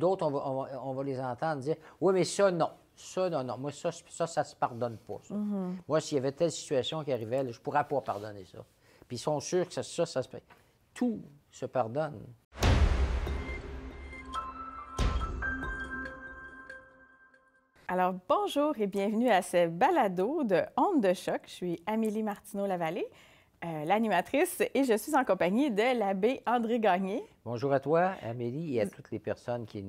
D'autres, on va les entendre dire « Oui, mais ça, non. Ça, non, non. Moi, ça se pardonne pas, ça. Moi, s'il y avait telle situation qui arrivait, là, je pourrais pas pardonner ça. » Puis ils sont sûrs que ça se fait. Tout se pardonne. Alors, bonjour et bienvenue à ce balado de Ondes de choc. Je suis Amélie Martineau-Lavallée, l'animatrice, et je suis en compagnie de l'abbé André Gagné. Bonjour à toi, Amélie, et à toutes les personnes qui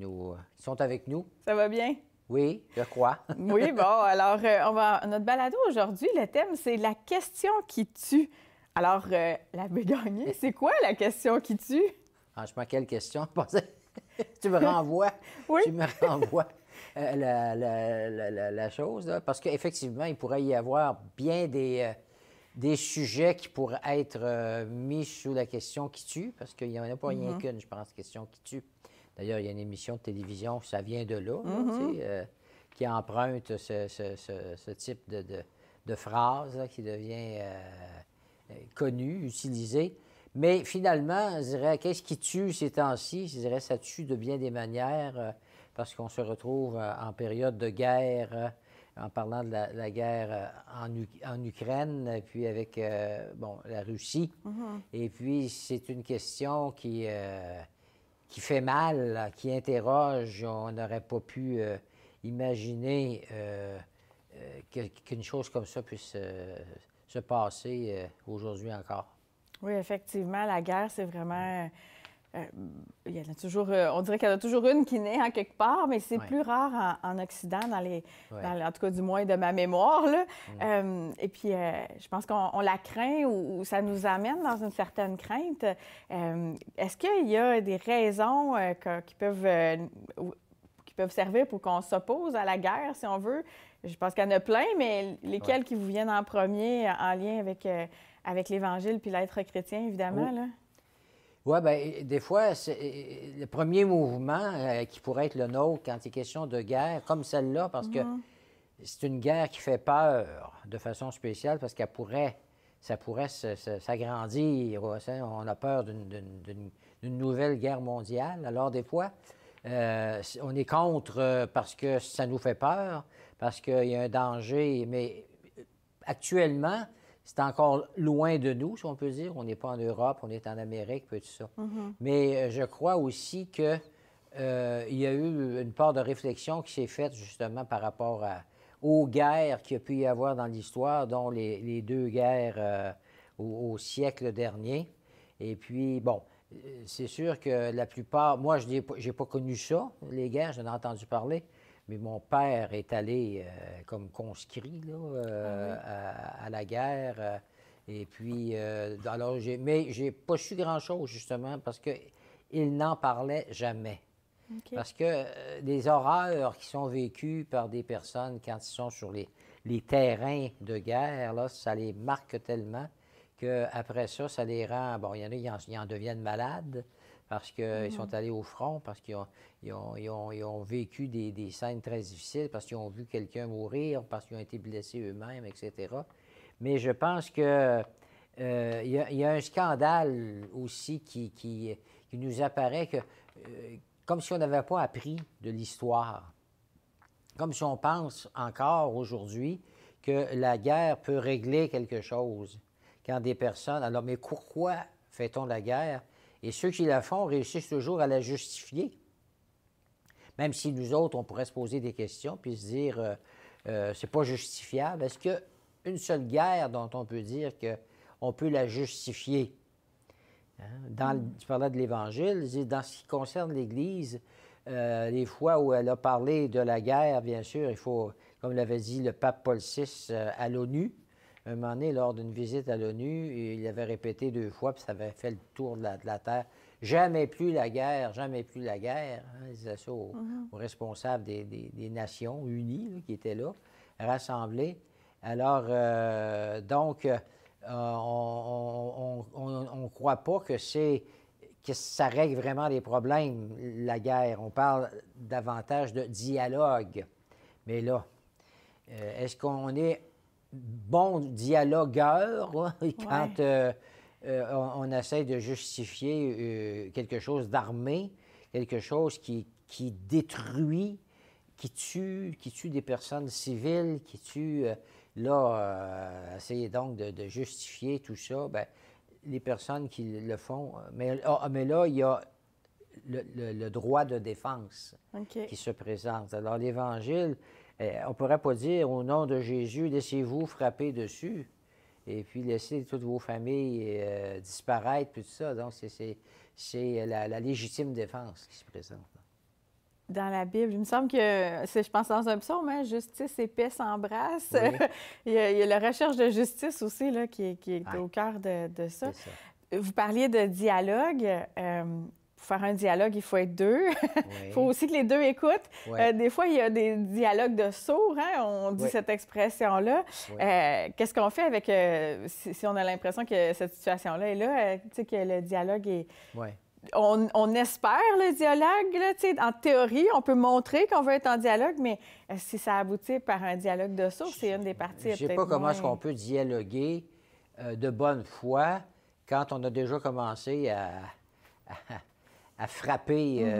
sont avec nous. Ça va bien? Oui, je crois. Oui, bon, alors, notre balado aujourd'hui, le thème, c'est la question qui tue. Alors, l'abbé Gagné, c'est quoi la question qui tue? Franchement, quelle question? Tu me renvoies. Oui. Tu me renvoies la chose, là, parce qu'effectivement, il pourrait y avoir bien des sujets qui pourraient être mis sous la question qui tue, parce qu'il n'y en a pas rien qu'une, je pense, question qui tue. D'ailleurs, il y a une émission de télévision, ça vient de là, tu sais, qui emprunte ce type de phrase là, qui devient connu, utilisé. Mais finalement, je dirais, qu'est-ce qui tue ces temps-ci? Je dirais, ça tue de bien des manières, parce qu'on se retrouve en période de guerre, en parlant de la guerre en Ukraine, puis avec la Russie. Et puis, c'est une question qui fait mal, là, qui interroge. On n'aurait pas pu imaginer qu'une chose comme ça puisse se passer aujourd'hui encore. Oui, effectivement, la guerre, c'est vraiment... il y en a toujours, on dirait qu'il y en a toujours une qui naît en quelque part, mais c'est plus rare en Occident, en tout cas du moins de ma mémoire. Là. Et puis, je pense qu'on la craint ou ça nous amène dans une certaine crainte. Est-ce qu'il y a des raisons qui peuvent servir pour qu'on s'oppose à la guerre, si on veut? Je pense qu'il y en a plein, mais lesquelles qui vous viennent en premier en lien avec l'Évangile puis l'être chrétien, évidemment, là? Oui, bien, des fois, le premier mouvement qui pourrait être le nôtre quand il est question de guerre, comme celle-là, parce que c'est une guerre qui fait peur de façon spéciale, parce ça pourrait s'agrandir. On a peur d'une nouvelle guerre mondiale. Alors, des fois, on est contre parce que ça nous fait peur, parce qu'il y a un danger. Mais actuellement, c'est encore loin de nous, si on peut dire. On n'est pas en Europe, on est en Amérique, tout ça. Mais je crois aussi qu'il y a eu une part de réflexion qui s'est faite justement par rapport aux guerres qu'il y a pu y avoir dans l'histoire, dont les deux guerres au siècle dernier. Et puis, bon, c'est sûr que la plupart... Moi, je n'ai pas connu ça, les guerres, j'en ai entendu parler. Mais mon père est allé comme conscrit là, à la guerre. Et puis, alors, mais j'ai pas su grand-chose, justement, parce qu'il n'en parlait jamais. Okay. Parce que les horreurs qui sont vécues par des personnes quand ils sont sur les terrains de guerre, là, ça les marque tellement qu'après ça, ça les rend... Bon, il y en a, ils en deviennent malades, parce qu'ils sont allés au front, parce qu'ils ont vécu des scènes très difficiles, parce qu'ils ont vu quelqu'un mourir, parce qu'ils ont été blessés eux-mêmes, etc. Mais je pense que il y a un scandale aussi qui nous apparaît comme si on n'avait pas appris de l'histoire. Comme si on pense encore aujourd'hui que la guerre peut régler quelque chose. Quand des personnes... Alors, mais pourquoi fait-on la guerre? Et ceux qui la font réussissent toujours à la justifier. Même si nous autres, on pourrait se poser des questions puis se dire c'est pas justifiable. Est-ce qu'il y a une seule guerre dont on peut dire qu'on peut la justifier? Hein? Tu parlais de l'Évangile. Dans ce qui concerne l'Église, les fois où elle a parlé de la guerre, bien sûr, il faut, comme l'avait dit le pape Paul VI à l'ONU, un moment donné, lors d'une visite à l'ONU, il avait répété 2 fois, puis ça avait fait le tour de la Terre. Jamais plus la guerre, jamais plus la guerre. Hein, il disait ça aux responsables des Nations Unies là, qui étaient là, rassemblés. Alors, donc, on ne croit pas que ça règle vraiment les problèmes, la guerre. On parle davantage de dialogue. Mais là, est-ce qu'on est bon dialogueur quand on essaie de justifier quelque chose d'armé, quelque chose qui qui détruit, qui tue des personnes civiles, qui tue, essayer donc de justifier tout ça, bien, les personnes qui le font, mais là, il y a le droit de défense qui se présente. Alors, l'Évangile, on ne pourrait pas dire, au nom de Jésus, laissez-vous frapper dessus, et puis laissez toutes vos familles disparaître, puis tout ça. Donc, c'est la légitime défense qui se présente. Dans la Bible, il me semble que, je pense dans un psaume, hein, justice et paix s'embrassent. Oui. il y a la recherche de justice aussi là, qui est au cœur de ça. Vous parliez de dialogue. Pour faire un dialogue, il faut être deux. Il faut aussi que les deux écoutent. Des fois, il y a des dialogues de sourds, hein, on dit cette expression-là. Qu'est-ce qu'on fait avec, si on a l'impression que cette situation-là est là, tu sais, que le dialogue est... On espère le dialogue, là, en théorie, on peut montrer qu'on veut être en dialogue, mais si ça aboutit par un dialogue de sourds, c'est une des parties. Je ne sais pas comment est-ce qu'on peut dialoguer de bonne foi quand on a déjà commencé à frapper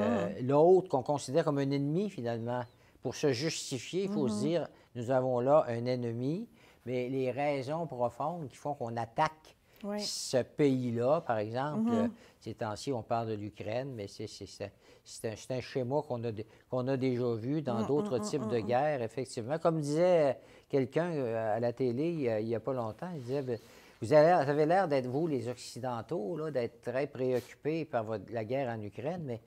l'autre qu'on considère comme un ennemi, finalement. Pour se justifier, il faut se dire, nous avons là un ennemi, mais les raisons profondes qui font qu'on attaque ce pays-là, par exemple, ces temps-ci, on parle de l'Ukraine, mais c'est un schéma qu'on a déjà vu dans d'autres types de guerres, effectivement. Comme disait quelqu'un à la télé il n'y a pas longtemps, il disait, vous avez l'air d'être, vous, les Occidentaux, là, d'être très préoccupés par la guerre en Ukraine, mais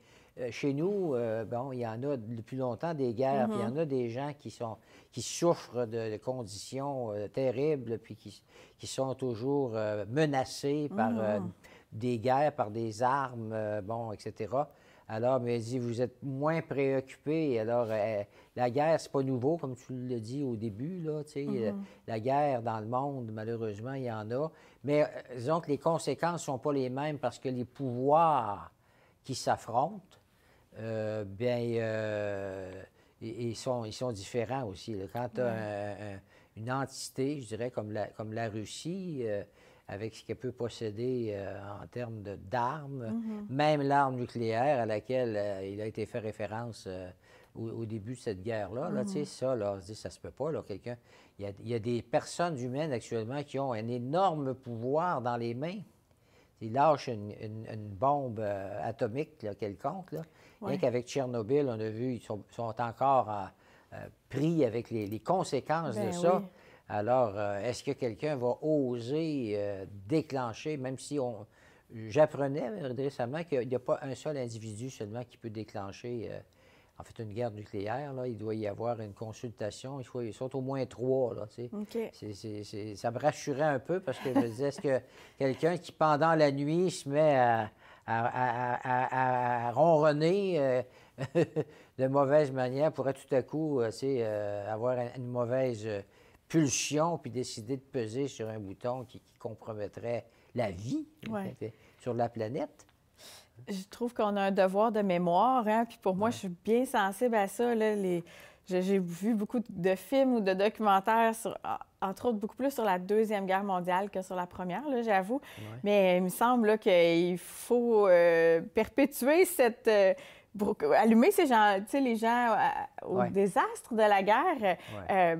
chez nous, bon, il y en a depuis longtemps des guerres, puis il y en a des gens qui souffrent de conditions terribles, puis qui sont toujours menacés par des guerres, par des armes, bon, etc. Alors, mais il dit, vous êtes moins préoccupés. Alors, la guerre, c'est pas nouveau, comme tu l'as dit au début, là, tu sais. La guerre dans le monde, malheureusement, il y en a. Mais disons que les conséquences ne sont pas les mêmes parce que les pouvoirs qui s'affrontent, ils sont différents aussi. Là. Quand tu as une entité, je dirais, comme la Russie, avec ce qu'elle peut posséder en termes d'armes, même l'arme nucléaire à laquelle il a été fait référence au début de cette guerre-là, là, tu sais, ça, là, ça se peut pas, là, quelqu'un... Il y a des personnes humaines actuellement qui ont un énorme pouvoir dans les mains. Ils lâchent une bombe atomique là, quelconque, là. Rien qu'avec Tchernobyl, on a vu, ils sont encore pris avec les conséquences de ça. Oui. Alors, est-ce que quelqu'un va oser déclencher, même si j'apprenais récemment qu'il n'y a pas un seul individu seulement qui peut déclencher, en fait, une guerre nucléaire, là, il doit y avoir une consultation, ils sont au moins 3, là, tu sais. Ça me rassurait un peu parce que je me disais, est-ce que quelqu'un qui, pendant la nuit, se met à ronronner de mauvaise manière pourrait tout à coup, avoir une mauvaise pulsion puis décider de peser sur un bouton qui compromettrait la vie sur la planète? Je trouve qu'on a un devoir de mémoire, hein? Puis pour moi, je suis bien sensible à ça. Là, j'ai vu beaucoup de films ou de documentaires, entre autres, beaucoup plus sur la Deuxième Guerre mondiale que sur la Première, là, j'avoue. Mais il me semble qu'il faut perpétuer cette... allumer ces gens, tu sais, les gens au désastre de la guerre.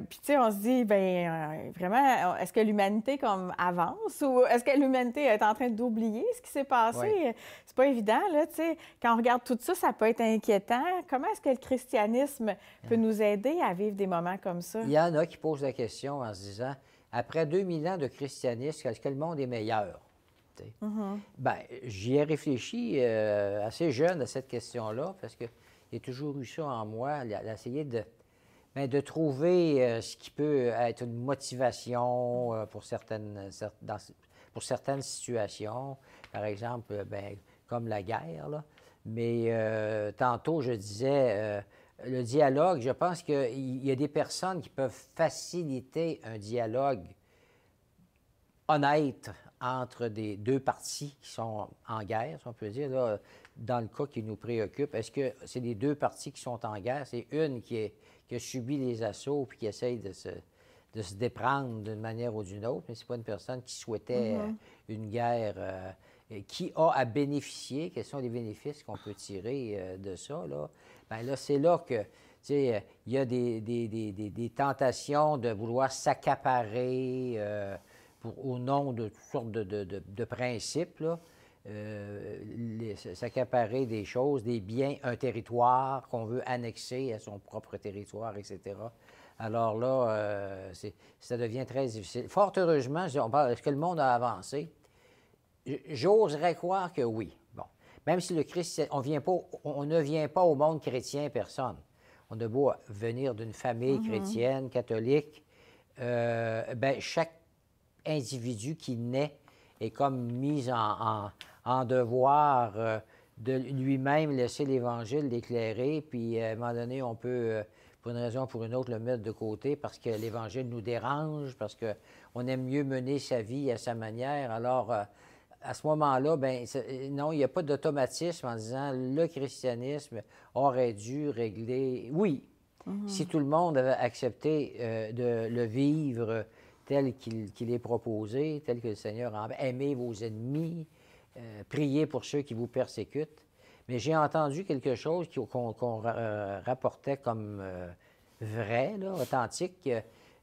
Puis, tu sais, on se dit, vraiment, est-ce que l'humanité comme avance ou est-ce que l'humanité est en train d'oublier ce qui s'est passé? C'est pas évident, là, tu sais. Quand on regarde tout ça, ça peut être inquiétant. Comment est-ce que le christianisme peut nous aider à vivre des moments comme ça? Il y en a qui posent la question en se disant, après 2000 ans de christianisme, est-ce que le monde est meilleur? Bien, j'y ai réfléchi assez jeune à cette question-là, parce qu'il y a toujours eu ça en moi, d'essayer de trouver ce qui peut être une motivation pour certaines situations, par exemple, comme la guerre, là. Mais tantôt, je disais, le dialogue, je pense qu'il y a des personnes qui peuvent faciliter un dialogue honnête entre des deux parties qui sont en guerre, si on peut dire, là, dans le cas qui nous préoccupe. Est-ce que c'est les deux parties qui sont en guerre? C'est une qui a subi les assauts puis qui essaye de se déprendre d'une manière ou d'une autre, mais c'est pas une personne qui souhaitait une guerre qui a à bénéficier. Quels sont les bénéfices qu'on peut tirer de ça, là? bien là, c'est là que, tu sais, il y a des tentations de vouloir s'accaparer au nom de toutes sortes de principes, là. S'accaparer des choses, des biens, un territoire qu'on veut annexer à son propre territoire, etc. Alors là, ça devient très difficile. Fort heureusement, est-ce que le monde a avancé? J'oserais croire que oui. Bon, même si le Christ, on ne vient pas au monde chrétien, personne. On a beau venir d'une famille chrétienne, catholique, ben, chaque individu qui naît est comme mis en devoir de lui-même laisser l'Évangile l'éclairer, puis à un moment donné, on peut, pour une raison ou pour une autre, le mettre de côté parce que l'Évangile nous dérange, parce qu'on aime mieux mener sa vie à sa manière. Alors, à ce moment-là, ben non, il n'y a pas d'automatisme en disant le christianisme aurait dû régler. Oui, si tout le monde avait accepté de le vivre tel qu'il est proposé, tel que le Seigneur a aimé vos ennemis, priez pour ceux qui vous persécutent. Mais j'ai entendu quelque chose qu'on rapportait comme vrai, là, authentique,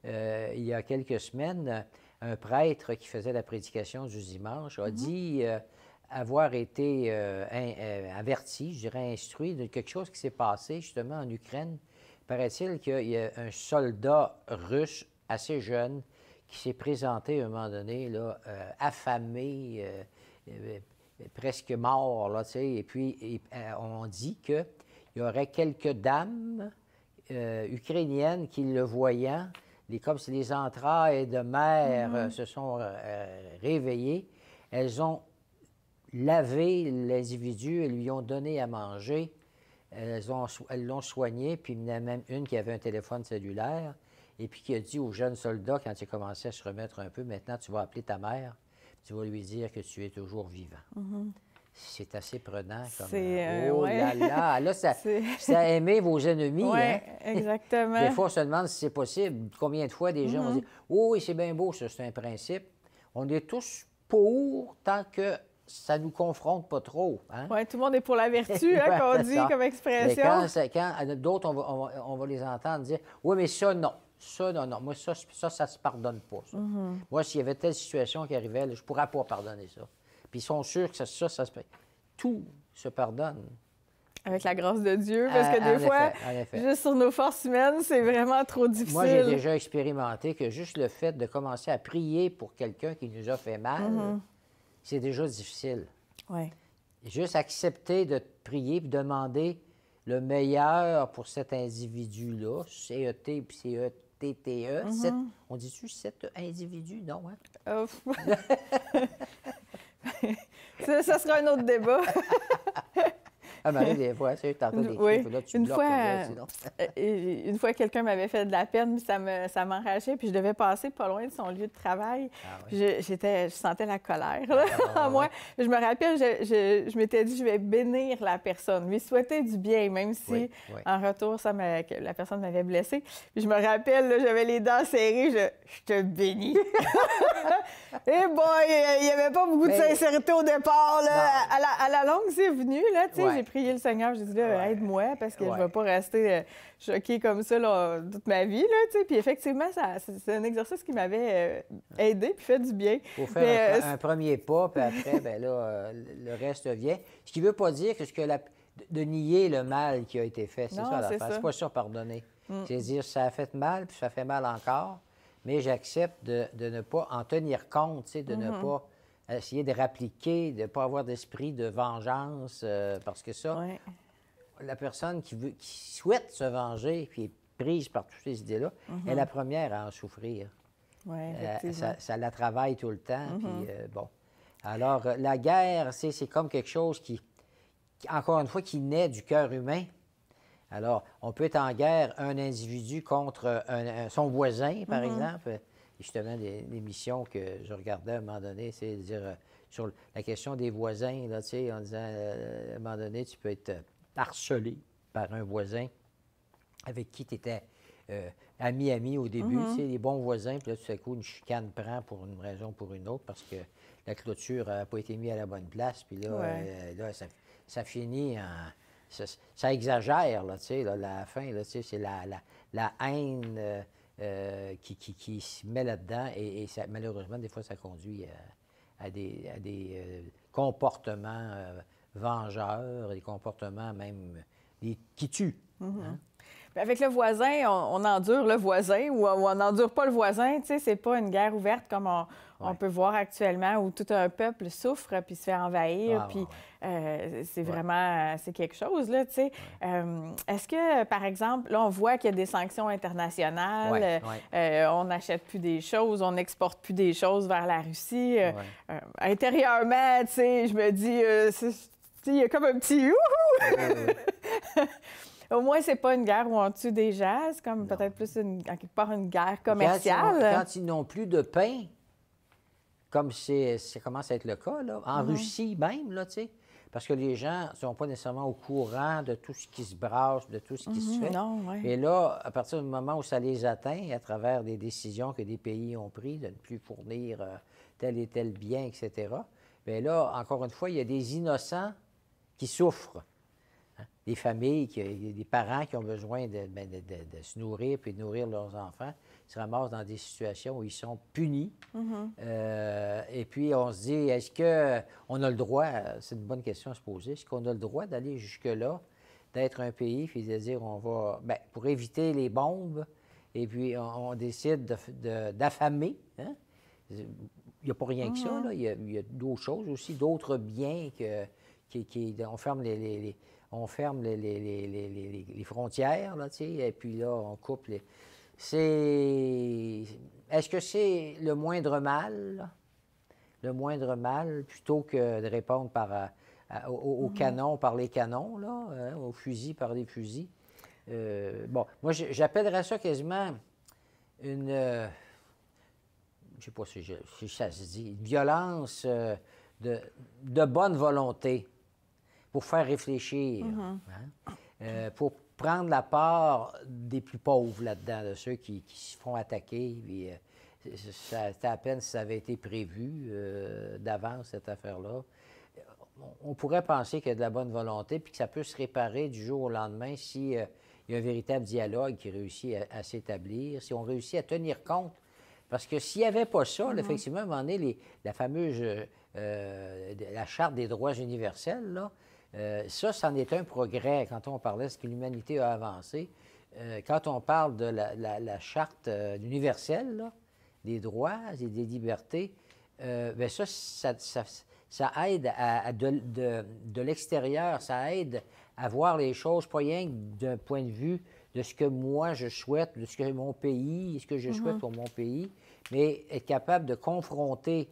il y a quelques semaines. Un prêtre qui faisait la prédication du dimanche a dit avoir été averti, je dirais instruit, de quelque chose qui s'est passé justement en Ukraine. Paraît-il qu'il y a un soldat russe assez jeune qui s'est présenté à un moment donné, là, affamé, presque mort, là, tu sais, et puis on dit qu'il y aurait quelques dames ukrainiennes qui, le voyant, comme si les entrailles de mer se sont réveillées, elles ont lavé l'individu et lui ont donné à manger. Elles l'ont soigné, puis il y en a même une qui avait un téléphone cellulaire, et puis qui a dit au jeune soldat, quand il commençait à se remettre un peu, maintenant tu vas appeler ta mère, tu vas lui dire que tu es toujours vivant. C'est assez prenant comme... oh là là! Là, ça a aimé vos ennemis. Oui, hein? Exactement. Des fois, on se demande si c'est possible. Combien de fois des gens vont dire « Oh oui, c'est bien beau, ça, c'est un principe. » On est tous pour tant que ça ne nous confronte pas trop. Hein? Oui, tout le monde est pour la vertu, hein, qu'on dit comme expression. Mais quand d'autres, on va les entendre dire « Oui, mais ça, non. Ça, non. Moi, ça se pardonne pas. Ça. Moi, s'il y avait telle situation qui arrivait, là, je ne pourrais pas pardonner ça. » Puis ils sont sûrs que ça se tout se pardonne. Avec la grâce de Dieu, parce que des fois, juste sur nos forces humaines, c'est vraiment trop difficile. Moi, j'ai déjà expérimenté que juste le fait de commencer à prier pour quelqu'un qui nous a fait mal, c'est déjà difficile. Oui. Juste accepter de prier et demander le meilleur pour cet individu-là, C-E-T puis C-E-T-T-E. On dit-tu cet individu? Non, hein? Ça sera un autre débat. Ah, Marie, des fois, c'est tantôt des oui. là, tu une bloques, fois, là, sinon. Une fois, quelqu'un m'avait fait de la peine, puis ça m'enrageait, puis je devais passer pas loin de son lieu de travail. Ah, oui. Je sentais la colère en moi. Je me rappelle, je m'étais dit, je vais bénir la personne, lui souhaiter du bien, même si, en retour, la personne m'avait blessée. Puis je me rappelle, là, j'avais les dents serrées, je te bénis. Et bon, il n'y avait pas beaucoup de sincérité au départ. Là. À la longue, c'est venu, là, tu sais, j'ai prié le Seigneur, j'ai dit, là, aide-moi, parce que je ne vais pas rester choquée comme ça là, toute ma vie, là, tu sais. Puis effectivement, c'est un exercice qui m'avait aidé puis fait du bien. Il faut faire un premier pas, puis après, bien là, le reste vient. Ce qui ne veut pas dire que de nier le mal qui a été fait, c'est ça l'affaire. C'est pas ça, pardonner. C'est dire, ça a fait mal, puis ça fait mal encore, mais j'accepte de ne pas en tenir compte, tu sais, de ne pas essayer de répliquer, de ne pas avoir d'esprit de vengeance, parce que ça, la personne qui souhaite se venger, puis est prise par toutes ces idées-là, est la première à en souffrir. Oui, ça la travaille tout le temps, puis bon. Alors, la guerre, c'est comme quelque chose qui, encore une fois, qui naît du cœur humain. Alors, on peut être en guerre, un individu contre son voisin, par exemple. Justement, des missions que je regardais à un moment donné, c'est de dire sur la question des voisins, là, tu sais, en disant, à un moment donné, tu peux être harcelé par un voisin avec qui tu étais ami au début, tu sais, les bons voisins, puis là, tout à coup, une chicane prend pour une raison ou pour une autre, parce que la clôture n'a pas été mise à la bonne place, puis là, ça finit ça exagère, là, tu sais, là, la fin, là, tu sais, c'est la haine qui se met là-dedans et ça, malheureusement, des fois, ça conduit à des comportements vengeurs, des comportements même qui tuent. Hein? Avec le voisin, on endure le voisin ou on n'endure pas le voisin. Tu sais, c'est pas une guerre ouverte comme on peut voir actuellement où tout un peuple souffre puis se fait envahir. Puis c'est vraiment, c'est quelque chose, là, tu sais. Est-ce que, par exemple, là, on voit qu'il y a des sanctions internationales, on n'achète plus des choses, on n'exporte plus des choses vers la Russie. Intérieurement, tu sais, je me dis, il y a comme un petit « ouhou! » Au moins, c'est pas une guerre où on tue des gens, c'est comme peut-être plus, en quelque part, une guerre commerciale. Quand ils n'ont plus de pain, comme ça commence à être le cas, là, en Russie même, là, tu sais, parce que les gens ne sont pas nécessairement au courant de tout ce qui se brasse, de tout ce qui se fait. Et là, à partir du moment où ça les atteint, à travers des décisions que des pays ont prises de ne plus fournir tel et tel bien, etc., bien là, encore une fois, il y a des innocents qui souffrent. Des familles, des parents qui ont besoin de se nourrir puis de nourrir leurs enfants, se ramassent dans des situations où ils sont punis. Et puis, on se dit, est-ce qu'on a le droit, c'est une bonne question à se poser, est-ce qu'on a le droit d'aller jusque-là, d'être un pays, puis de dire, on va, pour éviter les bombes, et puis on décide d'affamer. Hein? Il n'y a pas rien que ça, là. Il y a d'autres choses aussi, d'autres biens on ferme on ferme les frontières, là, tu sais, et puis là, on coupe les... Est-ce que c'est le moindre mal, là? Le moindre mal, plutôt que de répondre au canon par les canons, là, aux fusils par les fusils? Moi, j'appellerais ça quasiment une... je ne sais pas si ça se dit, une violence de bonne volonté. Pour faire réfléchir, pour prendre la part des plus pauvres là-dedans, de ceux qui se font attaquer. Puis, c'était à peine si ça avait été prévu d'avance, cette affaire-là. On pourrait penser qu'il y a de la bonne volonté puis que ça peut se réparer du jour au lendemain si il y a un véritable dialogue qui réussit à s'établir, si on réussit à tenir compte. Parce que s'il n'y avait pas ça, là, effectivement, à un moment donné, la fameuse la Charte des droits universels, là, ça, c'en est un progrès quand on parlait de ce que l'humanité a avancé. Quand on parle de la Charte universelle, là, des droits et des libertés, bien ça aide de l'extérieur, ça aide à voir les choses, pas rien que d'un point de vue de ce que moi je souhaite, de ce que mon pays, ce que je souhaite pour mon pays, mais être capable de confronter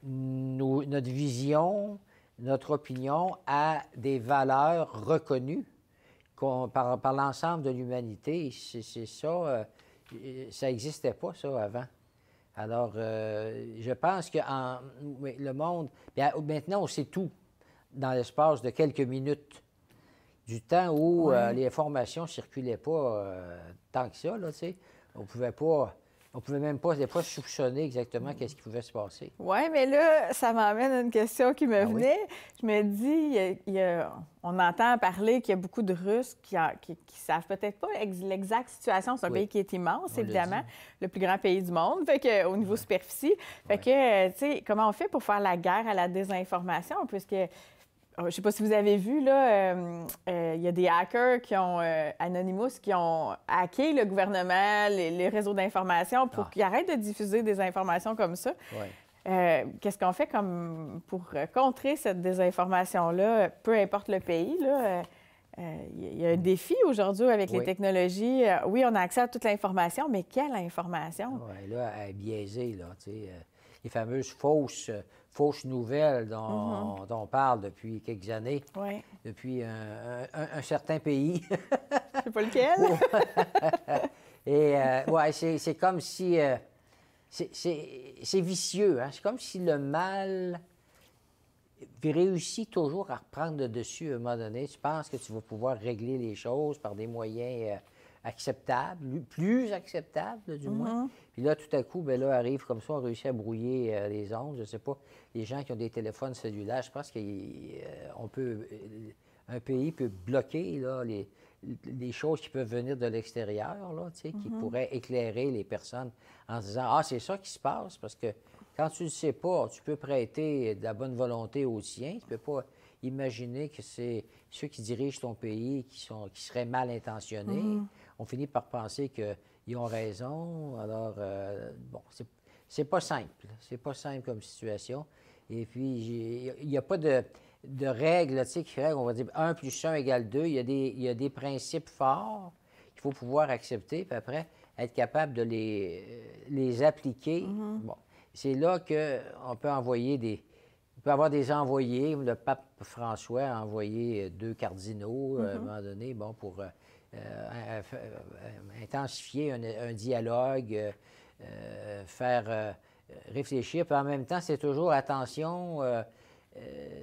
notre vision, notre opinion à des valeurs reconnues par l'ensemble de l'humanité. C'est ça, ça n'existait pas, ça, avant. Alors, je pense que le monde... Bien, maintenant, on sait tout dans l'espace de quelques minutes. Du temps où les informations ne circulaient pas tant que ça, là, tu sais. On pouvait même pas, des fois, soupçonner exactement qu'est-ce qui pouvait se passer. Oui, mais là, ça m'amène à une question qui me venait. Oui? Je me dis, on entend parler qu'il y a beaucoup de Russes qui savent peut-être pas l'exacte situation. C'est un pays qui est immense, évidemment, le plus grand pays du monde, fait que, au niveau superficie. Fait que, tu sais, comment on fait pour faire la guerre à la désinformation? Puisque... Je ne sais pas si vous avez vu, là, il y a des hackers Anonymous, qui ont hacké le gouvernement, les réseaux d'information pour qu'ils arrêtent de diffuser des informations comme ça. Qu'est-ce qu'on fait pour contrer cette désinformation-là, peu importe le pays, là? Il y a un défi aujourd'hui avec les technologies. Oui, on a accès à toute l'information, mais quelle information? Oui, là, elle est biaisée, là, tu sais. Les fameuses fausses nouvelles dont on parle depuis quelques années, depuis un certain pays. Je ne sais pas lequel. Et c'est comme si... c'est vicieux, hein? C'est comme si le mal réussit toujours à reprendre le dessus à un moment donné. Tu penses que tu vas pouvoir régler les choses par des moyens acceptables, plus acceptables, du moins. Puis là, tout à coup, bien là, arrive comme ça, on réussit à brouiller les ondes. Je ne sais pas, les gens qui ont des téléphones cellulaires, je pense qu'on peut un pays peut bloquer là, les choses qui peuvent venir de l'extérieur, là, qui pourraient éclairer les personnes en se disant, ah, c'est ça qui se passe, parce que quand tu ne le sais pas, tu peux prêter de la bonne volonté aux siens, tu ne peux pas imaginer que c'est ceux qui dirigent ton pays qui seraient mal intentionnés. On finit par penser qu'ils ont raison. Alors, bon, c'est pas simple. C'est pas simple comme situation. Et puis, il n'y a pas de règles, tu sais, qui fait qu'on va dire 1 + 1 = 2. Il y a des principes forts qu'il faut pouvoir accepter, puis après, être capable de les appliquer. Bon, c'est là qu'on peut envoyer il peut y avoir des envoyés. Le pape François a envoyé 2 cardinaux à un moment donné, bon, pour intensifier un dialogue, faire réfléchir. Puis en même temps, c'est toujours attention.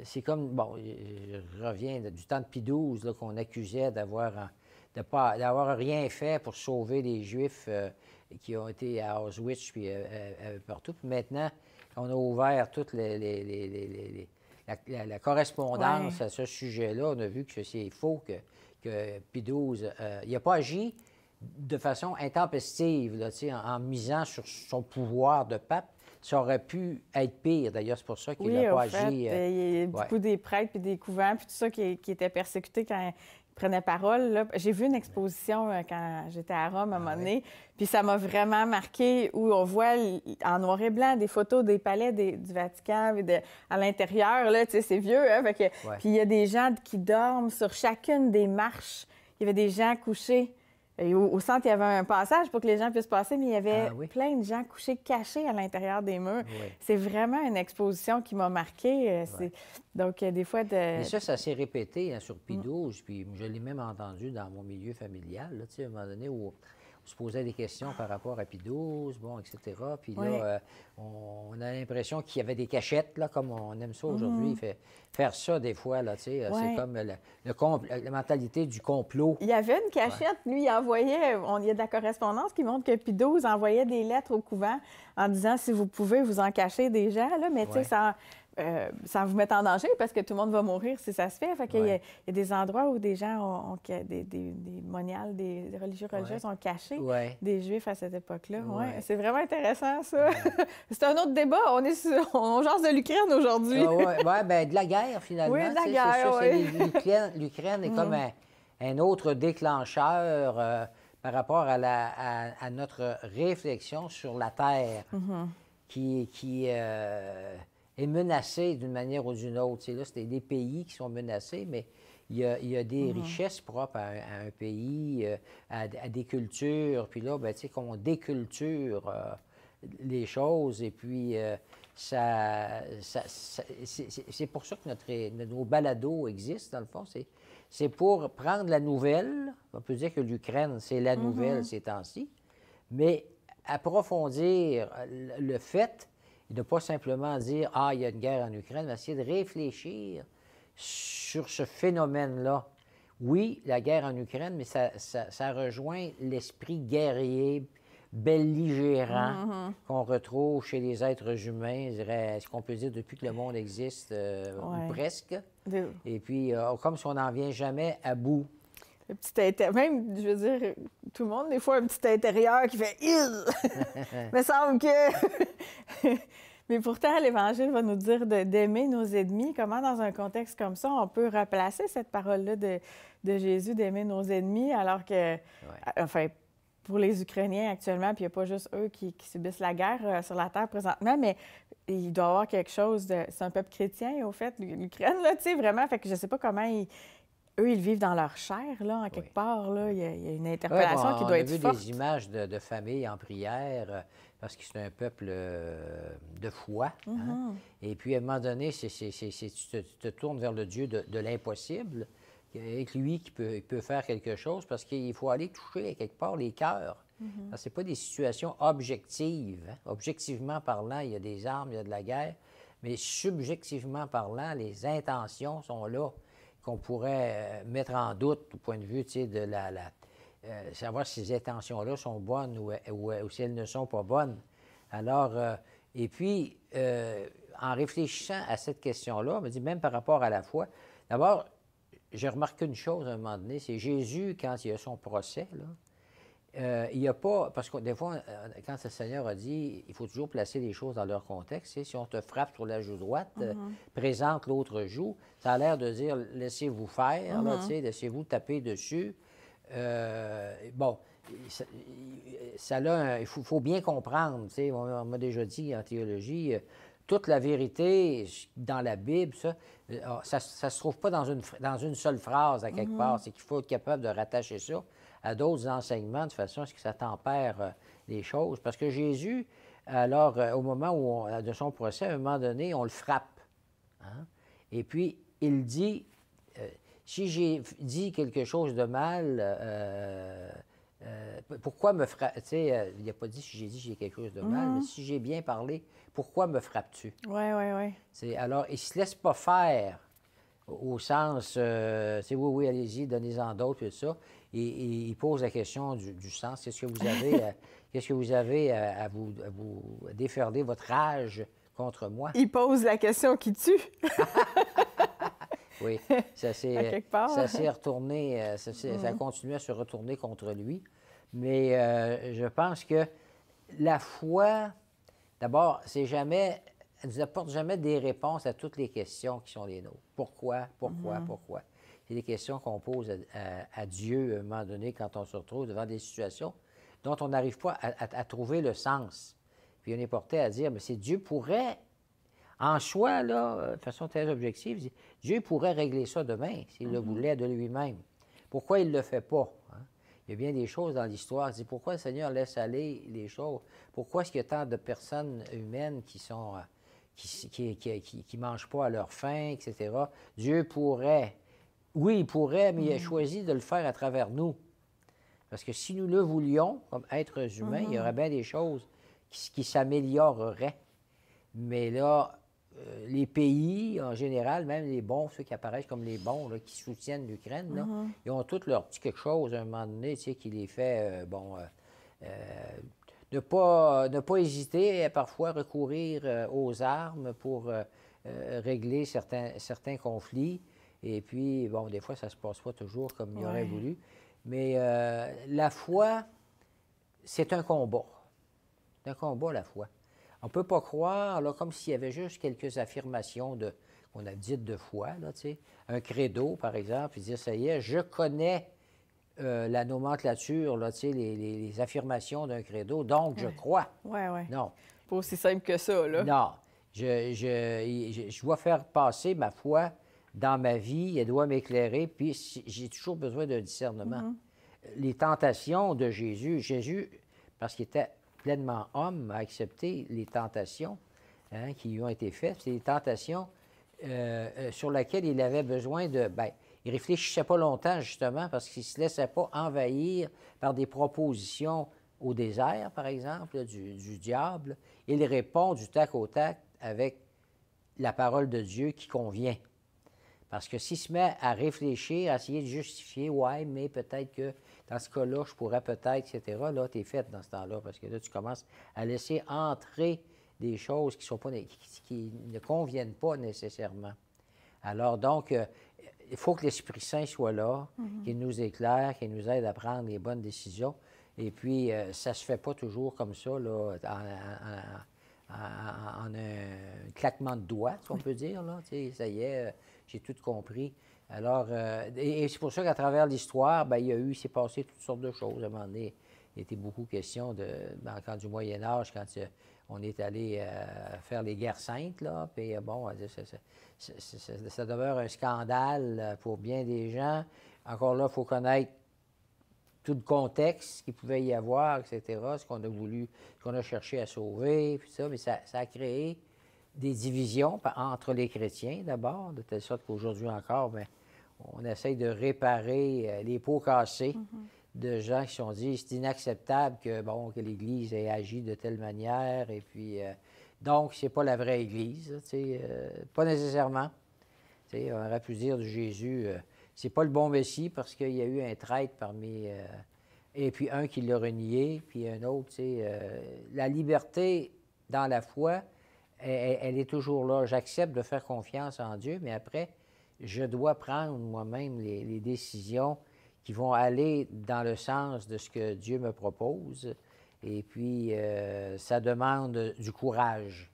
C'est comme, bon, je reviens du temps de Pie XII, qu'on accusait d'avoir rien fait pour sauver les Juifs qui ont été à Auschwitz puis partout. Puis maintenant, on a ouvert toute la correspondance à ce sujet-là. On a vu que c'est faux, que Pie XII, il n'a pas agi de façon intempestive, là, en misant sur son pouvoir de pape. Ça aurait pu être pire. D'ailleurs, c'est pour ça qu'il n'a pas agi. Il y a beaucoup des prêtres puis des couvents puis tout ça qui étaient persécutés quand ils prenaient parole. Là. J'ai vu une exposition quand j'étais à Rome à un moment donné, puis ça m'a vraiment marqué, où on voit en noir et blanc des photos des palais du Vatican à l'intérieur. Là, tu sais, c'est vieux. Hein, Puis il y a des gens qui dorment sur chacune des marches. Il y avait des gens couchés. Et au centre, il y avait un passage pour que les gens puissent passer, mais il y avait plein de gens couchés, cachés à l'intérieur des murs. C'est vraiment une exposition qui m'a marquée. Donc, des fois... Mais ça s'est répété sur Pie XII, puis je l'ai même entendu dans mon milieu familial, là, à un moment donné, où on se posait des questions par rapport à Pie XII, bon, etc. Puis là, on a l'impression qu'il y avait des cachettes, là, comme on aime ça aujourd'hui. Faire ça, des fois, là, c'est comme la mentalité du complot. Il y avait une cachette. Lui, il envoyait... Il y a de la correspondance qui montre que Pie XII envoyait des lettres au couvent en disant, si vous pouvez, vous en cacher des gens, là, mais tu sais, sans vous mettre en danger, parce que tout le monde va mourir si ça se fait. Fait qu'il y a des endroits où des gens des moniales, des religieuses ont caché des Juifs à cette époque-là. C'est vraiment intéressant, ça. C'est un autre débat. On jase de l'Ukraine aujourd'hui. Bien, de la guerre, finalement. Oui, de la guerre, L'Ukraine est comme un autre déclencheur par rapport à notre réflexion sur la Terre qui est menacée d'une manière ou d'une autre. Là, c'est des pays qui sont menacés, mais il y a des richesses propres à un pays, à des cultures. Puis là, ben, tu sais, qu'on déculture les choses. Et puis, c'est pour ça que nos balados existent, dans le fond. C'est pour prendre la nouvelle. On peut dire que l'Ukraine, c'est la nouvelle ces temps-ci. Mais approfondir le fait, et de ne pas simplement dire « Ah, il y a une guerre en Ukraine », mais essayer de réfléchir sur ce phénomène-là. Oui, la guerre en Ukraine, mais ça rejoint l'esprit guerrier, belligérant qu'on retrouve chez les êtres humains, je dirais, est-ce qu'on peut dire depuis que le monde existe, ou presque. Et puis, comme si on n'en vient jamais à bout. Le petit même, je veux dire, tout le monde, des fois, un petit intérieur qui fait « Il me semble que... » Mais pourtant, l'Évangile va nous dire d'aimer nos ennemis. Comment, dans un contexte comme ça, on peut replacer cette parole-là de Jésus, d'aimer nos ennemis, alors que, enfin, pour les Ukrainiens actuellement, puis il n'y a pas juste eux qui subissent la guerre sur la terre présentement, mais il doit y avoir quelque chose de... C'est un peuple chrétien, au fait, l'Ukraine, là, tu sais, vraiment. Fait que je ne sais pas comment eux, ils vivent dans leur chair, là, en quelque part. Là. Il y a une interpellation qui doit être forte. On a vu des images de familles en prière, parce que c'est un peuple de foi. Hein? Et puis, à un moment donné, tu te tournes vers le Dieu de l'impossible, avec lui qui peut faire quelque chose, parce qu'il faut aller toucher, quelque part, les cœurs. Ce n'est pas des situations objectives. Hein? Objectivement parlant, il y a des armes, il y a de la guerre, mais subjectivement parlant, les intentions sont là, qu'on pourrait mettre en doute au point de vue, tu sais, de savoir si ces intentions-là sont bonnes ou si elles ne sont pas bonnes. Alors, et puis, en réfléchissant à cette question-là, on me dit, même par rapport à la foi, d'abord, j'ai remarqué une chose à un moment donné, c'est Jésus, quand il a son procès, là, il n'y a pas, parce que des fois, quand le Seigneur a dit, il faut toujours placer les choses dans leur contexte. Si on te frappe sur la joue droite, présente l'autre joue, ça a l'air de dire, laissez-vous faire, là, laissez-vous taper dessus. Bon, il faut bien comprendre, on m'a déjà dit en théologie, toute la vérité dans la Bible, ça ne se trouve pas dans une seule phrase à quelque part. C'est qu'il faut être capable de rattacher ça à d'autres enseignements de façon à ce que ça tempère les choses. Parce que Jésus, alors, au moment de son procès, à un moment donné, on le frappe. Hein? Et puis, il dit, si j'ai dit quelque chose de mal, pourquoi me frappes... Tu sais, il n'a pas dit si j'ai dit quelque chose de mal, mais si j'ai bien parlé, pourquoi me frappes-tu? Oui. Alors, il ne se laisse pas faire au sens, oui, allez-y, donnez-en d'autres, et ça. Et il pose la question du sens. Qu'est-ce que vous avez à vous déferler votre rage contre moi? Il pose la question qui tue. Oui, ça s'est retourné, ça a continué à se retourner contre lui. Mais je pense que la foi, d'abord, elle ne nous apporte jamais des réponses à toutes les questions qui sont les nôtres. Pourquoi? C'est des questions qu'on pose à Dieu à un moment donné quand on se retrouve devant des situations dont on n'arrive pas à trouver le sens. Puis on est porté à dire, mais c'est Dieu pourrait, en soi, là, de façon très objective, Dieu pourrait régler ça demain s'il le voulait de lui-même. Pourquoi il ne le fait pas? Hein? Il y a bien des choses dans l'histoire. C'est pourquoi le Seigneur laisse aller les choses? Pourquoi est-ce qu'il y a tant de personnes humaines qui sont qui mangent pas à leur faim, etc. Dieu pourrait, oui, il pourrait, mais il a choisi de le faire à travers nous. Parce que si nous le voulions, comme êtres humains, il y aurait bien des choses qui s'amélioreraient. Mais là, les pays, en général, même les bons, ceux qui apparaissent comme les bons, là, qui soutiennent l'Ukraine, là, ils ont tous leur petit quelque chose à un moment donné, qui les fait, ne pas hésiter à parfois recourir aux armes pour régler certains conflits. Et puis, bon, des fois, ça ne se passe pas toujours comme il aurait voulu. Mais la foi, c'est un combat. C'est un combat, la foi. On ne peut pas croire, là, comme s'il y avait juste quelques affirmations qu'on a dites de foi, là, un credo, par exemple, puis dire, ça y est, je connais la nomenclature, là, les affirmations d'un credo, donc je crois. Oui. Non. Pas aussi simple que ça, là. Non. Je dois faire passer ma foi dans ma vie, elle doit m'éclairer, puis j'ai toujours besoin d'un discernement. Les tentations de Jésus, parce qu'il était pleinement homme, a accepté les tentations qui lui ont été faites. C'est des tentations sur lesquelles il avait besoin de... il réfléchissait pas longtemps, justement, parce qu'il ne se laissait pas envahir par des propositions au désert, par exemple, du diable. Il répond du tac au tac avec la parole de Dieu qui convient. Parce que s'il se met à réfléchir, à essayer de justifier, ouais, mais peut-être que dans ce cas-là, je pourrais peut-être, etc., là, tu es faite dans ce temps-là, parce que là, tu commences à laisser entrer des choses qui ne conviennent pas nécessairement. Alors, donc, il faut que l'Esprit Saint soit là, qu'il nous éclaire, qu'il nous aide à prendre les bonnes décisions. Et puis, ça ne se fait pas toujours comme ça, là, en un claquement de doigts, si on peut dire, là. Ça y est, j'ai tout compris. Alors, et c'est pour ça qu'à travers l'histoire, il s'est passé toutes sortes de choses. À un moment donné, il était beaucoup question dans le camp du Moyen-Âge, quand on est allé faire les guerres saintes, là, puis bon, ça demeure un scandale pour bien des gens. Encore là, il faut connaître tout le contexte qu'il pouvait y avoir, etc., ce qu'on a voulu, ce qu'on a cherché à sauver, puis ça, mais ça a créé des divisions entre les chrétiens, d'abord, de telle sorte qu'aujourd'hui encore, on essaye de réparer les pots cassés de gens qui se sont dit c'est inacceptable que l'Église ait agi de telle manière, et puis, donc, c'est pas la vraie Église, pas nécessairement. On aurait pu dire de Jésus, c'est pas le bon Messie parce qu'il y a eu un traître parmi... et puis un qui l'a renié, puis un autre, la liberté dans la foi, elle est toujours là. J'accepte de faire confiance en Dieu, mais après, je dois prendre moi-même les décisions qui vont aller dans le sens de ce que Dieu me propose. Et puis, ça demande du courage.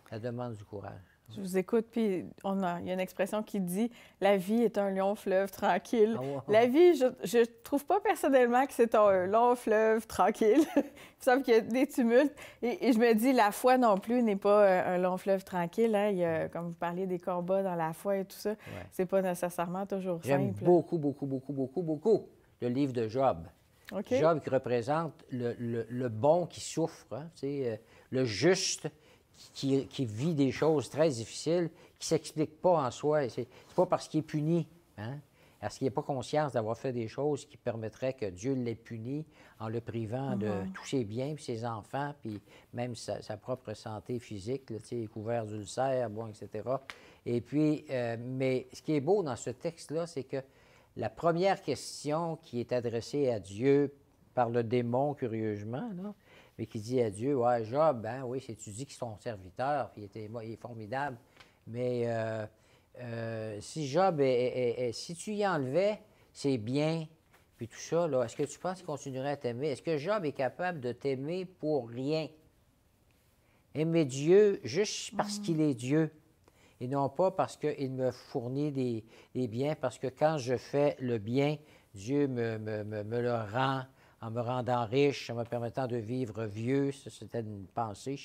Ça demande du courage. Je vous écoute, puis il y a une expression qui dit « La vie est un long fleuve tranquille. » La vie, je ne trouve pas personnellement que c'est un long fleuve tranquille. Il me semble qu'il y a des tumultes. Et je me dis, la foi non plus n'est pas un long fleuve tranquille. Hein? Il y a, comme vous parliez des combats dans la foi et tout ça, c'est pas nécessairement toujours simple. J'aime beaucoup le livre de Job. Okay. Job qui représente le bon qui souffre, hein? Le juste qui vit des choses très difficiles, qui ne s'explique pas en soi. C'est pas parce qu'il est puni, hein? Parce qu'il n'a pas conscience d'avoir fait des choses qui permettraient que Dieu l'ait puni en le privant de tous ses biens, puis ses enfants, puis même sa propre santé physique, là, couvert d'ulcères, bon, etc. Et puis, mais ce qui est beau dans ce texte-là, c'est que la première question qui est adressée à Dieu par le démon, curieusement, là, mais qui dit à Dieu, « Ouais, Job, hein, oui, tu dis qu'il est ton serviteur, puis il est formidable, mais si Job, si tu y enlevais ses biens, puis tout ça, là, est-ce que tu penses qu'il continuerait à t'aimer? Est-ce que Job est capable de t'aimer pour rien? Aimer Dieu juste parce qu'il est Dieu, et non pas parce qu'il me fournit des biens, parce que quand je fais le bien, Dieu me le rend en me rendant riche, en me permettant de vivre vieux. Ça, c'était une pensée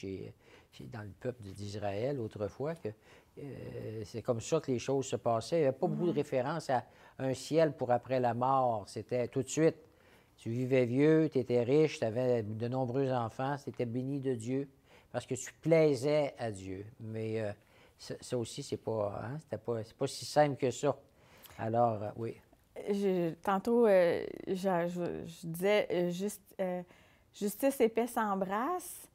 dans le peuple d'Israël autrefois, que c'est comme ça que les choses se passaient. Il n'y avait pas beaucoup de référence à un ciel pour après la mort. C'était tout de suite. Tu vivais vieux, tu étais riche, tu avais de nombreux enfants, tu étais béni de Dieu parce que tu plaisais à Dieu. Mais ça aussi, c'est pas si simple que ça. Alors, oui. Tantôt, je disais justice et paix s'embrassent.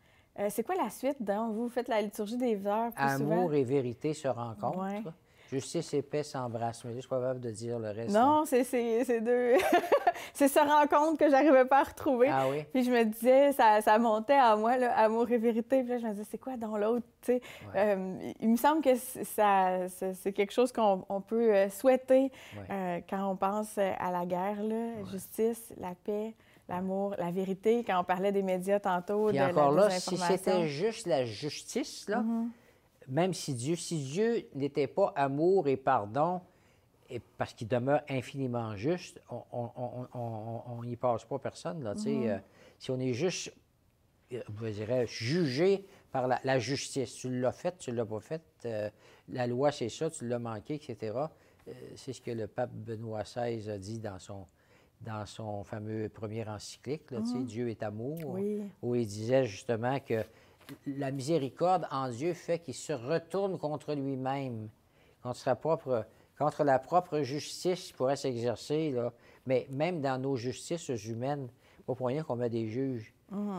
C'est quoi la suite? Donc, vous faites la liturgie des heures plus souvent? Amour et vérité se rencontrent. Ouais. Justice et paix s'embrassent. Mais là, je suis pas capable de dire le reste. Non, c'est deux. C'est ce rencontre que j'arrivais pas à retrouver. Ah oui? Puis je me disais, ça montait à moi, là, amour et vérité. Puis là, je me disais, c'est quoi dans l'autre? Il me semble que c'est quelque chose qu'on peut souhaiter quand on pense à la guerre, là. Justice, la paix, l'amour, la vérité. Quand on parlait des médias tantôt, puis de encore la là, si désinformation. c'était juste la justice, là, même si Dieu n'était pas amour et pardon, parce qu'il demeure infiniment juste, on n'y passe pas personne. Là, si on est juste, je dirais, jugé par la justice, tu l'as fait, tu ne l'as pas fait, la loi c'est ça, tu l'as manqué, etc. C'est ce que le pape Benoît XVI a dit dans son fameux premier encyclique, là, Dieu est amour, où il disait justement que la miséricorde en Dieu fait qu'il se retourne contre lui-même, contre la propre justice qui pourrait s'exercer, là. Mais même dans nos justices humaines, pas pour rien qu'on met des juges.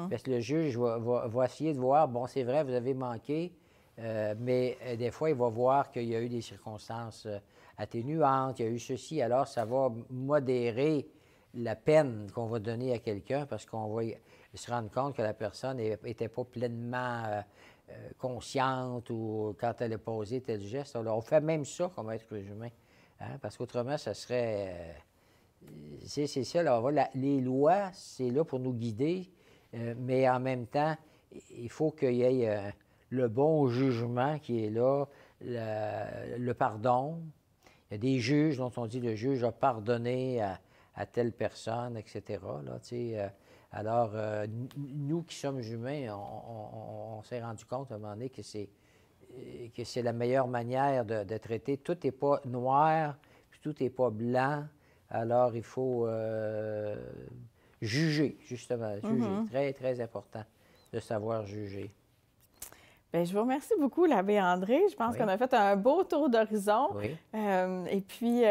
Parce que le juge va essayer de voir, bon, c'est vrai, vous avez manqué, mais des fois, il va voir qu'il y a eu des circonstances atténuantes, il y a eu ceci, alors ça va modérer la peine qu'on va donner à quelqu'un parce qu'on va se rendre compte que la personne n'était pas pleinement consciente ou quand elle a posé tel geste. Alors, on fait même ça comme être humain, hein, parce qu'autrement, ça serait... c'est ça, là, les lois, c'est là pour nous guider, mais en même temps, il faut qu'il y ait le bon jugement qui est là, le pardon. Il y a des juges dont on dit le juge a pardonné à telle personne, etc. Là, alors, nous qui sommes humains, on s'est rendu compte à un moment donné que c'est la meilleure manière de traiter. Tout n'est pas noir, puis tout n'est pas blanc. Alors, il faut juger, justement. Juger. Très, très important de savoir juger. Bien, je vous remercie beaucoup, l'abbé André. Je pense qu'on a fait un beau tour d'horizon. Oui. Et puis,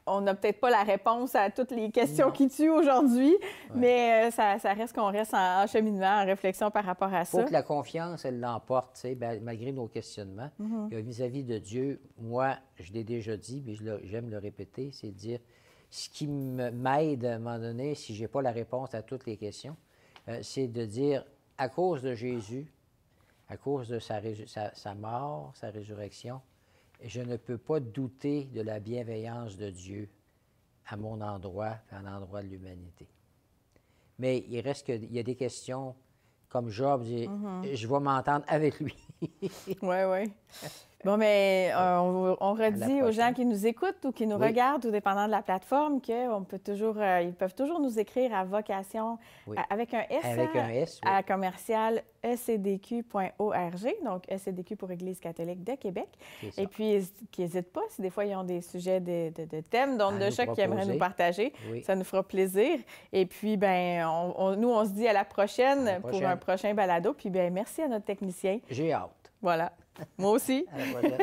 on n'a peut-être pas la réponse à toutes les questions qui tuent aujourd'hui, mais ça reste qu'on reste en cheminement, en réflexion par rapport à ça. Il faut que la confiance, elle l'emporte, malgré nos questionnements. Vis-à-vis de Dieu, moi, je l'ai déjà dit, mais j'aime le répéter, c'est de dire ce qui m'aide à un moment donné, si je n'ai pas la réponse à toutes les questions, c'est de dire, à cause de Jésus, à cause de sa mort, sa résurrection, je ne peux pas douter de la bienveillance de Dieu à mon endroit et à l'endroit de l'humanité. Mais il reste qu'il y a des questions, comme Job, je vais m'entendre avec lui. Oui, oui. Bon, mais on redit aux gens qui nous écoutent ou qui nous regardent, tout dépendant de la plateforme, qu'ils peuvent toujours nous écrire à vocation, avec un S, à commercial ecdq.org, donc ECDQ pour Église catholique de Québec. Et puis, qu'ils n'hésitent pas, si des fois ils ont des sujets de thèmes, d'ondes de choc qu'ils aimeraient nous partager, ça nous fera plaisir. Et puis, ben, nous, on se dit à la prochaine pour un prochain balado. Puis, ben, merci à notre technicien. J'ai hâte. Voilà. Moi aussi. À la prochaine.